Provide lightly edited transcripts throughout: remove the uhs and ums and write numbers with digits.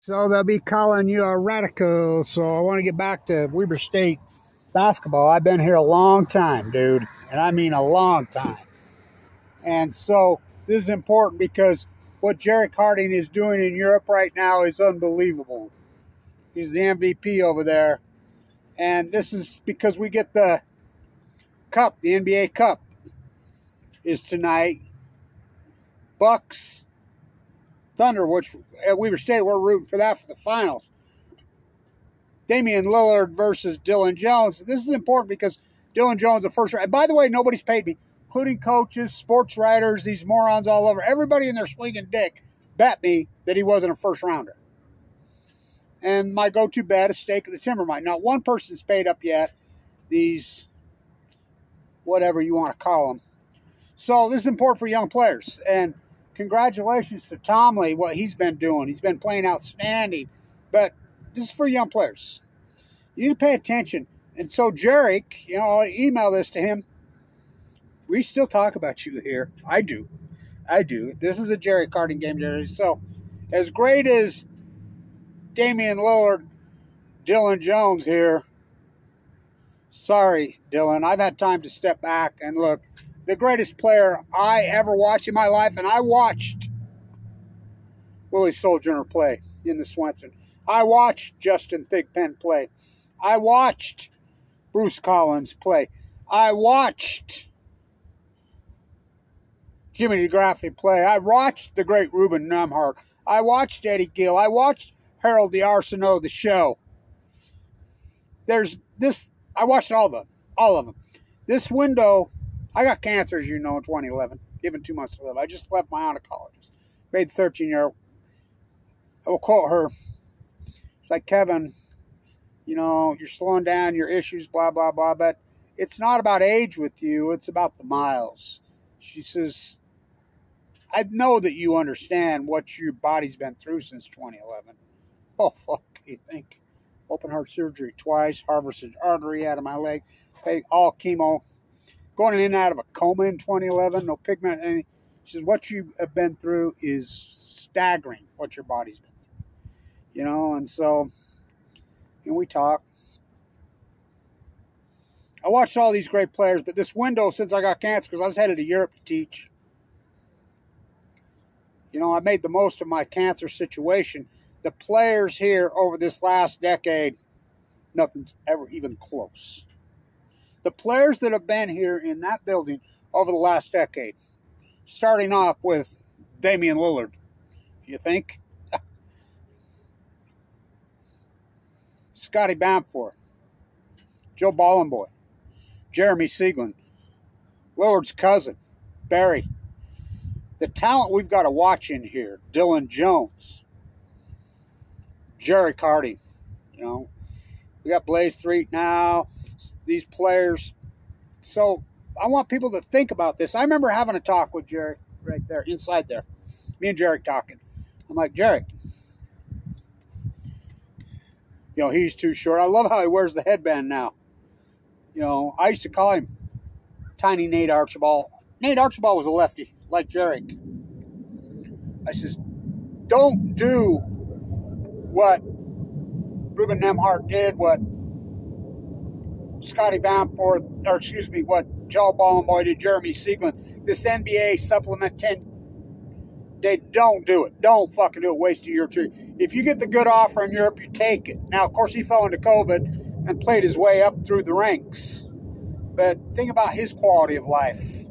So they'll be calling you a radical. So I want to get back to Weber State basketball. I've been here a long time, dude. And I mean a long time. And so this is important because what Jerrick Harding is doing in Europe right now is unbelievable. He's the MVP over there. And this is because we get the cup, the NBA Cup is tonight. Bucks, Thunder, which at Weber State, we're rooting for that for the finals. Damian Lillard versus Dylan Jones. This is important because Dylan Jones, the first round. By the way, nobody's paid me, including coaches, sports writers, these morons all over. Everybody in their swinging dick bet me that he wasn't a first rounder. And my go-to bet is Stake of the Timbermine. Not one person's paid up yet. These, whatever you want to call them. So this is important for young players. And congratulations to Tomley, what he's been doing. He's been playing outstanding. But this is for young players. You need to pay attention. And so Jerrick, I email this to him. We still talk about you here. I do. This is a Jerrick Harding game, Jerry. So as great as Damian Lillard, Dylan Jones here. Sorry, Dylan. I've had time to step back and look. The greatest player I ever watched in my life, and I watched Willie Sojourner play in the Swenson. I watched Justin Thigpen play. I watched Bruce Collins play. I watched Jimmy DeGraffeney play. I watched the great Ruben Nembhard. I watched Eddie Gill. I watched Harold the Arsenault, the show. There's this. I watched all of them. This window. I got cancer, as you know, in 2011. Given 2 months to live. I just left my oncologist. Made the 13-year. I will quote her. It's like, Kevin, you're slowing down your issues, blah, blah, blah. But it's not about age with you. It's about the miles. She says, I know that you understand what your body's been through since 2011. Oh, fuck, you think? Open heart surgery twice. Harvested artery out of my leg. Hey, all chemo. Going in and out of a coma in 2011, no pigment. And she says, what you have been through is staggering, what your body's been through. And so, we talk. I watched all these great players, but this window, since I got cancer, because I was headed to Europe to teach, I made the most of my cancer situation. The players here over this last decade, nothing's ever even close. The players that have been here in that building over the last decade, starting off with Damian Lillard, you think? Scotty Bamford, Joe Bollenboy, Jeremy Sieglin, Lillard's cousin, Barry. The talent we've got to watch in here, Dylan Jones, Jerrick Harding, We got Blaze Threet now. These players. So I want people to think about this. I remember having a talk with Jerrick right there, inside there. Me and Jerrick talking. I'm like, Jerrick, he's too short. I love how he wears the headband now. I used to call him Tiny Nate Archibald. Nate Archibald was a lefty, like Jerrick. I says, don't do what Ruben Nembhard did, what Scotty Bamford, what Joe Bollenboy did, Jeremy Sieglin. This NBA supplement 10, they don't do it. Don't fucking do it. Waste a year or two. If you get the good offer in Europe, you take it. Now, of course, he fell into COVID and played his way up through the ranks. But think about his quality of life.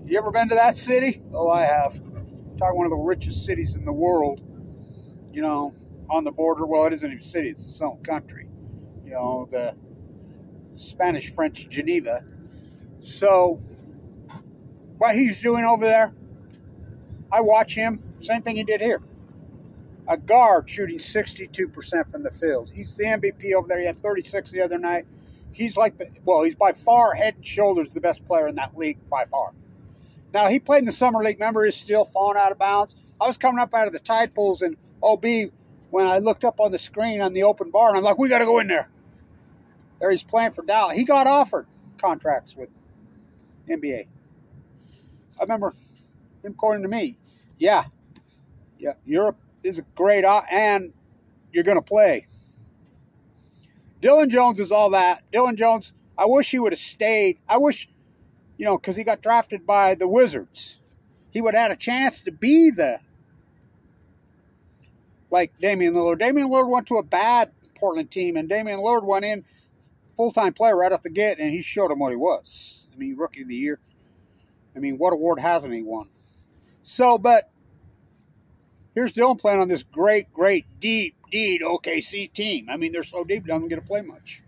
You ever been to that city? Oh, I have. Talking one of the richest cities in the world. On the border. Well, it isn't even a city. It's its own country. The Spanish-French Geneva. So, what he's doing over there, I watch him. Same thing he did here. A guard shooting 62% from the field. He's the MVP over there. He had 36 the other night. He's he's by far head and shoulders the best player in that league by far. Now, he played in the Summer League. Remember, he's still falling out of bounds. I was coming up out of the tide pools in OB when I looked up on the screen on the open bar, and I'm like, we got to go in there. There he's playing for Dallas. He got offered contracts with NBA. I remember him calling to me. Yeah, Europe is a great, and you're going to play. Dylan Jones is all that. Dylan Jones, I wish he would have stayed. I wish, because he got drafted by the Wizards. He would have had a chance to be like Damian Lillard. Damian Lillard went to a bad Portland team, and Damian Lillard went in full-time player right off the get, and he showed him what he was. I mean, Rookie of the Year. I mean, what award hasn't he won? So, but here's Dylan playing on this great, deep OKC team. I mean, they're so deep, doesn't get to play much.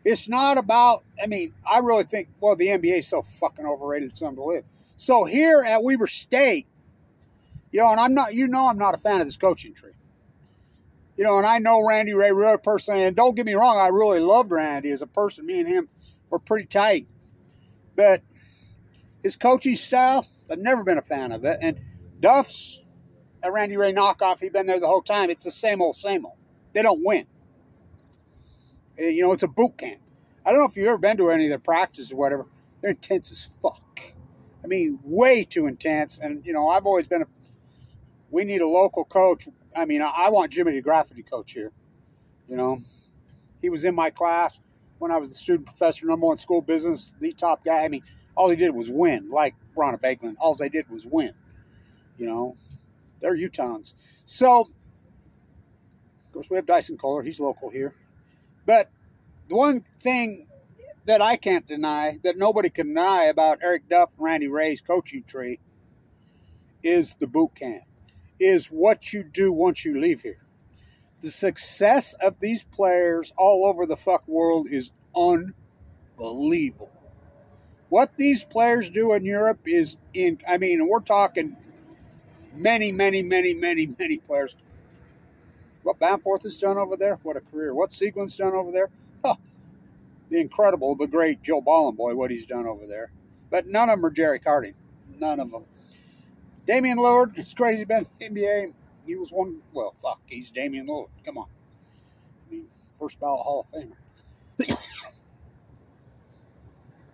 It's not about, I really think, the NBA is so fucking overrated, it's unbelievable. So here at Weber State, and I'm not a fan of this coaching tree. And I know Randy Ray really personally, and don't get me wrong, I really loved Randy as a person. Me and him were pretty tight. But his coaching style, I've never been a fan of it. And Duff's a Randy Ray knockoff. He's been there the whole time. It's the same old, same old. They don't win. It's a boot camp. I don't know if you've ever been to any of their practices or whatever. They're intense as fuck. I mean, way too intense. And, I've always been we need a local coach. I want Jimmy DeGraff to coach here. He was in my class when I was the student professor, #1 school business, the top guy. All he did was win, like Ron Bakeland. All they did was win. They're Utahns. So, of course, we have Dyson Kohler. He's local here. But the one thing that I can't deny, that nobody can deny about Eric Duff and Randy Ray's coaching tree is the boot camp, is what you do once you leave here. The success of these players all over the fuck world is unbelievable. What these players do in Europe is and we're talking many players. What Bamforth has done over there, what a career. What Sieglin's done over there, the incredible, the great Joe Ballenboy, what he's done over there. But none of them are Jerrick Harding. None of them. Damian Lillard, it's crazy, he's been in the NBA. He was one, he's Damian Lillard. Come on. First ballot Hall of Famer.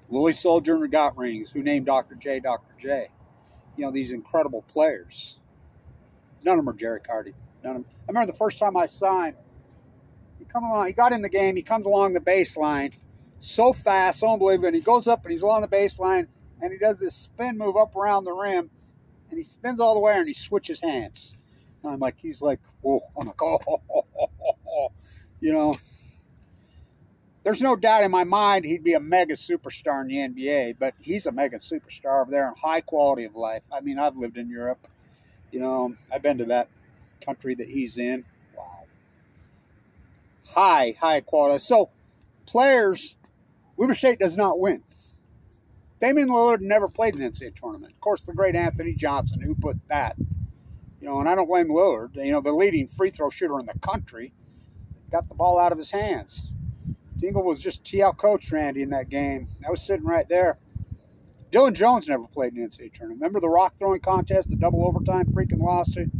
Willie Soldier got rings. Who named Dr. J, Dr. J? These incredible players. None of them are Jerrick Harding. None of them. I remember the first time I saw him, he got in the game, he comes along the baseline so fast, so unbelievable, and he goes up and he's along the baseline, and he does this spin move up around the rim, and he spins all the way and he switches hands. And I'm like, he's like, whoa. I'm like, There's no doubt in my mind he'd be a mega superstar in the NBA, but he's a mega superstar over there in high quality of life. I've lived in Europe. I've been to that country that he's in. Wow. High quality. So, players, Weber State does not win. Damian Lillard never played an NCAA tournament. Of course, the great Anthony Johnson, who put that. And I don't blame Lillard. The leading free throw shooter in the country, got the ball out of his hands. Dingle was just TL coach Randy in that game. I was sitting right there. Dylan Jones never played in the NCAA tournament. Remember the rock throwing contest, the double overtime freaking lawsuit?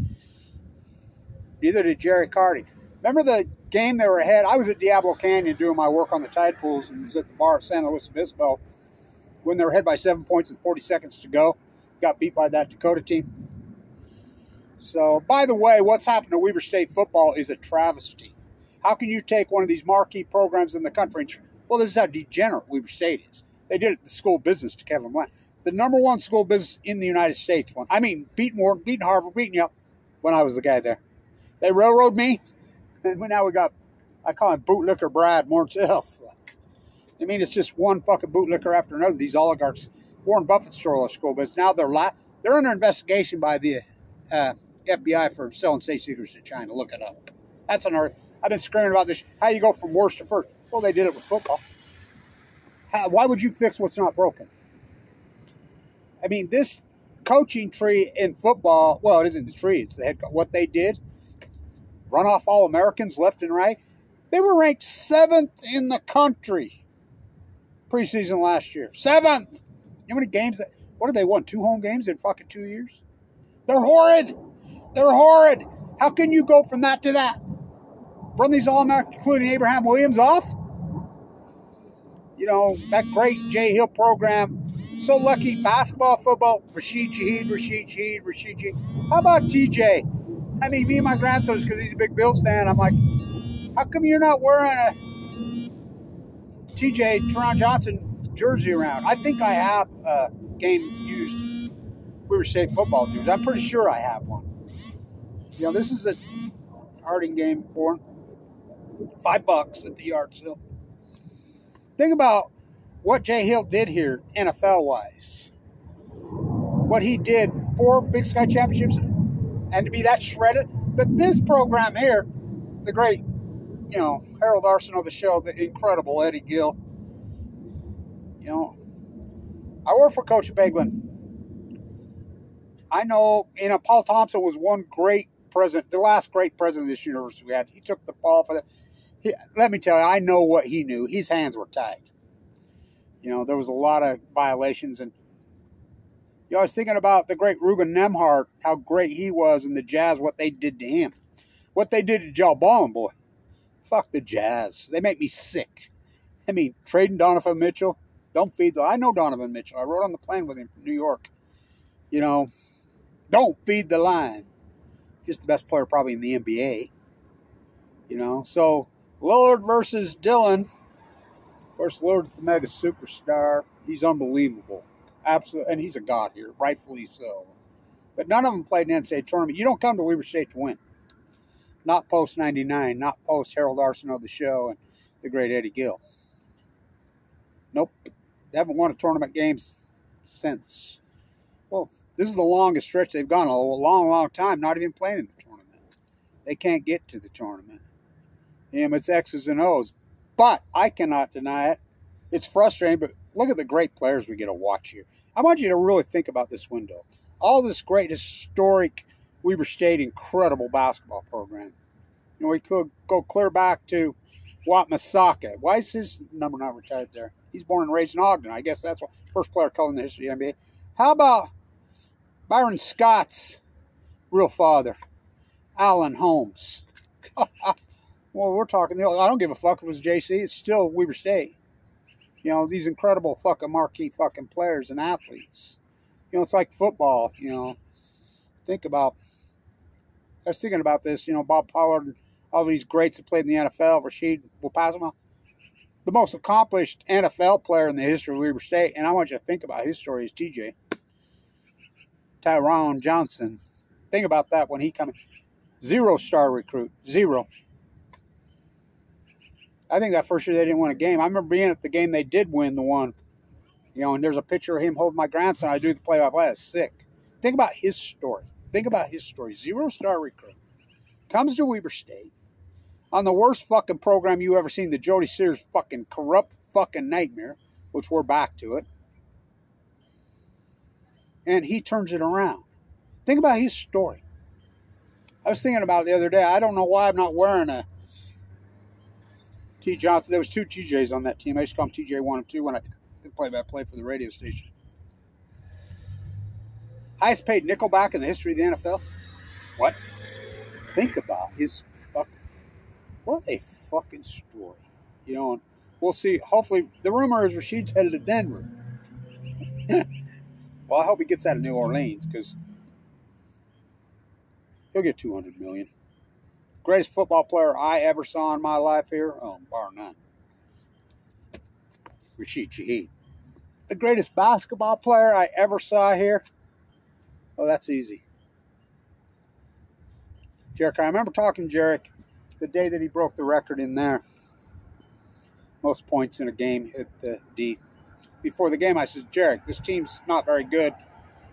Neither did Jerrick Harding. Remember the game they were ahead? I was at Diablo Canyon doing my work on the tide pools and was at the bar at San Luis Obispo when they were ahead by 7 points with 40 seconds to go. Got beat by that Dakota team. So, by the way, what's happened to Weber State football is a travesty. How can you take one of these marquee programs in the country and this is how degenerate Weber State is. They did it the school business to Kevin Bland. The #1 school business in the United States won. Beating Wharton, beating Harvard, beating Yale when I was the guy there. They railroaded me, and now I call him bootlicker Brad more than else. It's just one fucking bootlicker after another. These oligarchs. Warren Buffett stole our school business. Now they're under investigation by the FBI for selling state secrets to China. Look it up. That's another. I've been screaming about this. How you go from worst to first? Well, they did it with football. Why would you fix what's not broken? This coaching tree in football, it isn't the tree, it's the head coach. What they did, run off All-Americans left and right. They were ranked 7th in the country preseason last year. 7th! You know how many games, what have they won? 2 home games in fucking 2 years? They're horrid! They're horrid! How can you go from that to that? Run these All-Americans, including Abraham Williams, off? That great Jay Hill program. So lucky. Basketball, football, Rashid Shaheed. How about TJ? I mean, me and my grandson, because he's a big Bills fan, I'm like, how come you're not wearing a TJ Teron Johnson jersey around? I think I have a game used Weaver State football dudes. I'm pretty sure I have one. You know, this is a Harding game for $5 at the yard sale. Think about what Jay Hill did here, NFL-wise. What he did, 4 Big Sky championships, and to be that shredded. But this program here, the great, you know, Harold Arson of the show, the incredible Eddie Gill. You know, I work for Coach Beglin. I know, you know, Paul Thompson was one great president, the last great president of this university we had. He took the fall for that. Let me tell you, I know what he knew. His hands were tied. You know, there was a lot of violations. And, you know, I was thinking about the great Ruben Nemhart, how great he was, and the Jazz, what they did to him. What they did to Joe Ballin, boy. Fuck the Jazz. They make me sick. I mean, trading Donovan Mitchell. Don't feed the... I know Donovan Mitchell. I rode on the plane with him from New York. You know, don't feed the line. Just the best player probably in the NBA. You know, so Lillard versus Dillon. Of course, Lillard's the mega superstar. He's unbelievable. Absolutely. And he's a god here, rightfully so. But none of them played an NCAA tournament. You don't come to Weaver State to win. Not post 99, not post Harold Arson of the show and the great Eddie Gill. Nope. They haven't won a tournament games since. Well, this is the longest stretch they've gone, a long, long time, not even playing in the tournament. They can't get to the tournament. It's X's and O's. But I cannot deny it. It's frustrating, but look at the great players we get to watch here. I want you to really think about this window. All this great, historic Weber State incredible basketball program. You know, we could go clear back to Wat Masaka. Why is his number not retired there? He's born and raised in Ogden. I guess that's the first player called in the history of the NBA. How about Byron Scott's real father, Alan Holmes? Well, we're talking, I don't give a fuck if it was JC. It's still Weber State. You know, these incredible fucking marquee fucking players and athletes. You know, it's like football, you know. Think about, I was thinking about this, you know, Bob Pollard and all these greats that played in the NFL, Rashid Wapasma, the most accomplished NFL player in the history of Weber State, and I want you to think about his story is TJ. Tyrone Johnson. Think about that when he came in. 0-star recruit. 0. I think that first year they didn't win a game. I remember being at the game they did win, the one. You know, and there's a picture of him holding my grandson. I do the play-by-play. It's sick. Think about his story. Think about his story. 0-star recruit. Comes to Weber State. On the worst fucking program you ever seen, the Jody Sears fucking corrupt fucking nightmare, which we're back to it. And he turns it around. Think about his story. I was thinking about it the other day. I don't know why I'm not wearing a T. Johnson. There was 2 TJs on that team. I used to call them TJ 1 and 2 when I did play-by-play for the radio station. Highest paid nickelback in the history of the NFL. What? Think about his fucking... What a fucking story. You know, and we'll see. Hopefully, the rumor is Rashid's headed to Denver. Well, I hope he gets out of New Orleans because he'll get $200 million. Greatest football player I ever saw in my life here, bar none. Rashid Shaheed. The greatest basketball player I ever saw here. Oh, that's easy. Jerrick, I remember talking to Jerrick the day that he broke the record in there. Most points in a game at the D. Before the game, I said, Jerrick, this team's not very good.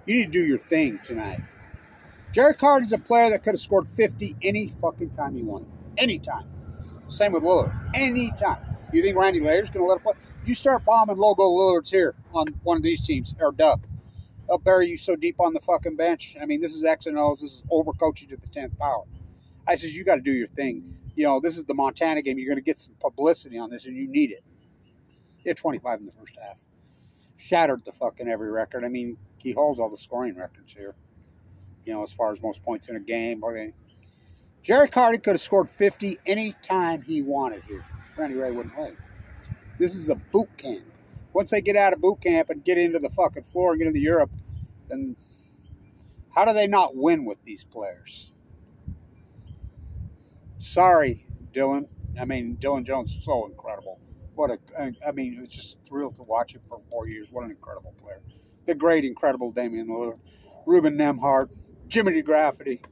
You need to do your thing tonight. Jerrick Hardy's a player that could have scored 50 any fucking time he wanted. Anytime. Same with Lillard. Anytime. You think Randy Layer's going to let him play? You start bombing logo Lillard's here on one of these teams, or Duff. They'll bury you so deep on the fucking bench. I mean, this is X and O's. This is overcoaching to the 10th power. I says, you got to do your thing. You know, this is the Montana game. You're going to get some publicity on this, and you need it. He had 25 in the first half. Shattered the fucking every record. I mean, he holds all the scoring records here. You know, as far as most points in a game. Jerrick Hardy could have scored 50 any time he wanted here. Randy Ray wouldn't play. This is a boot camp. Once they get out of boot camp and get into the fucking floor and get into Europe, then how do they not win with these players? Sorry, Dylan. I mean, Dylan Jones is so incredible. I mean, it's just a thrill to watch him for 4 years. What an incredible player. The great, incredible Damian Lillard, Ruben Nemhart, Jimmy DeGrafferty.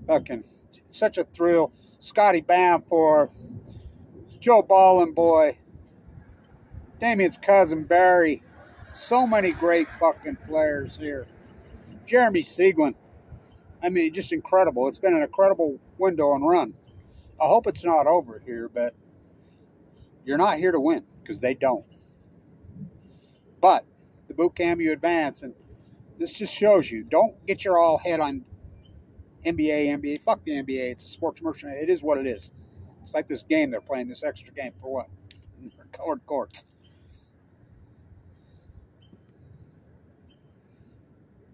Fucking, such a thrill. Scotty Bamford, Joe Ballin boy, Damian's cousin Barry. So many great fucking players here. Jeremy Sieglin. I mean, just incredible. It's been an incredible window and run. I hope it's not over here, but you're not here to win because they don't. But the boot camp, you advance, and this just shows you don't get your all head on NBA. Fuck the NBA. It's a sports merchandise. It is what it is. It's like this game they're playing, this extra game for what? In their colored courts.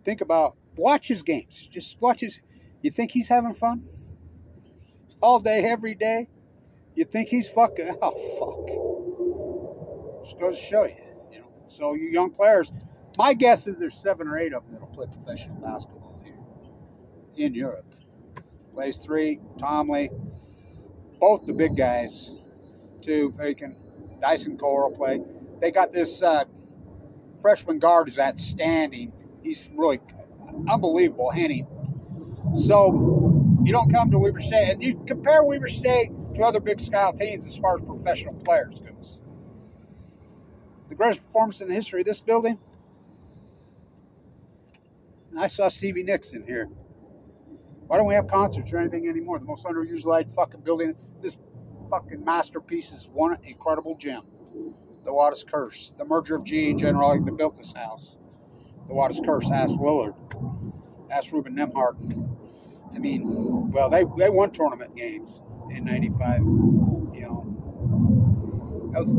Think about, watch his games. Just watch his. You think he's having fun? All day, every day? You think he's fucking, oh, fuck. Just goes to show you, you know. So you young players, my guess is there's 7 or 8 of them that'll play professional basketball here in Europe. Plays 3, Tomley, both the big guys, too. Dyson Cole will play. They got this freshman guard who's outstanding. He's really unbelievable, Henny. So you don't come to Weber State, and you compare Weber State to other Big Sky teams as far as professional players goes. The greatest performance in the history of this building. And I saw Stevie Nicks in here. Why don't we have concerts or anything anymore? The most underutilized fucking building. This fucking masterpiece is one incredible gem. The Wattis Curse. The merger of G and General that built this house. The Wattis Curse. Ask Lillard. Ask Ruben Nemhart. I mean, well, they won tournament games in '95. You know, that was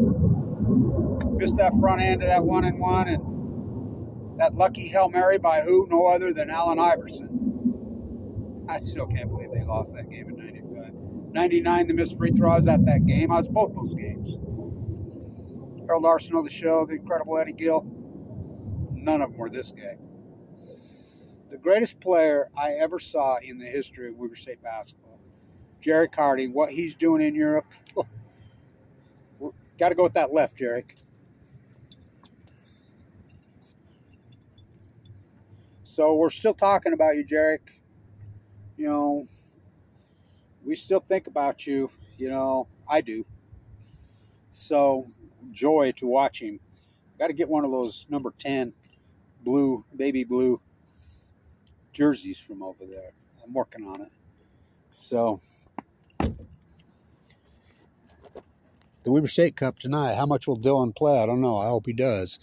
just that front end of that 1-1, and that lucky Hail Mary by who? No other than Allen Iverson. I still can't believe they lost that game in '95. '99, the missed free throw. I was at that game. I was both those games. Harold Larson of the show, the incredible Eddie Gill. None of them were this guy. The greatest player I ever saw in the history of Weber State basketball. Jerrick Harding, what he's doing in Europe. Got to go with that left, Jerrick. So we're still talking about you, Jerrick. You know, we still think about you. You know, I do. So, joy to watch him. Got to get one of those number 10 blue, baby blue jerseys from over there. I'm working on it. So, the Weber State Cup tonight. How much will Dylan play? I don't know. I hope he does.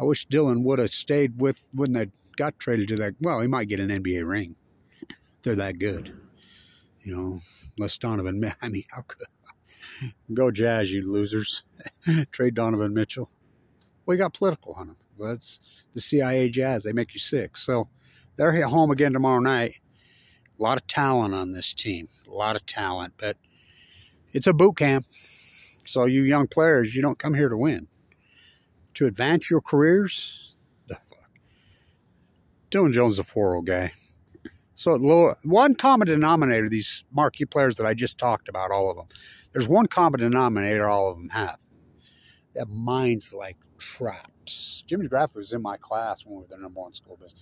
I wish Dylan would have stayed with when they got traded to that. Well, he might get an NBA ring. They're that good. You know, unless Donovan, I mean, how could go Jazz, you losers. Trade Donovan Mitchell. Well, he got political on him. That's the CIA Jazz. They make you sick. So they're at home again tomorrow night. A lot of talent on this team. A lot of talent. But it's a boot camp. So you young players, you don't come here to win. To advance your careers? The fuck. Dylan Jones is a 4-0 guy. So one common denominator, these marquee players that I just talked about, all of them. There's one common denominator all of them have. They have minds like traps. Jimmy DeGrafferty was in my class when we were the #1 school, but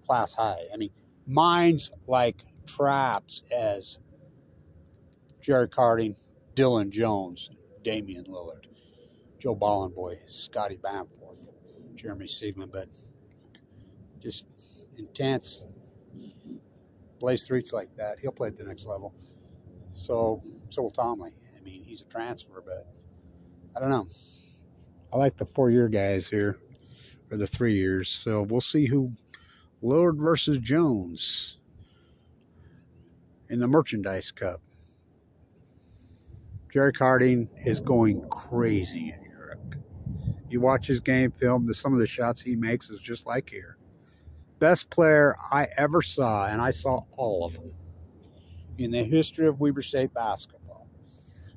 class high. I mean, minds like traps as Jerrick Harding, Dylan Jones, Damian Lillard, Joe Ballenboy, Scotty Bamford, Jeremy Sieglin, but just intense. Blaze streets like that. He'll play at the next level. So will Tomley. I mean, he's a transfer, but I don't know. I like the 4-year guys here, or the 3 years. So we'll see who Lillard versus Jones in the Merchandise Cup. Jerrick Harding is going crazy in Europe. You watch his game film, some of the shots he makes is just like here. Best player I ever saw, and I saw all of them, in the history of Weber State basketball.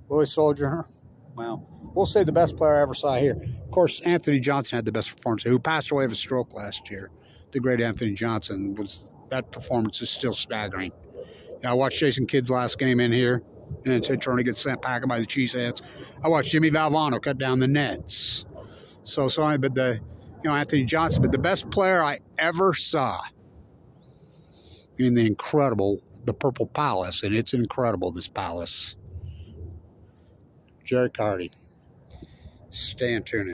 Willie Sojourner, well, we'll say the best player I ever saw here. Of course, Anthony Johnson had the best performance, who passed away of a stroke last year. The great Anthony Johnson, that performance is still staggering. Yeah, I watched Jason Kidd's last game in here. And it's trying to get sent packing by the Cheeseheads. I watched Jimmy Valvano cut down the nets. So sorry, but Anthony Johnson, but the best player I ever saw in the Purple Palace, and it's incredible, this palace. Jerrick Hardy. Stay tuned.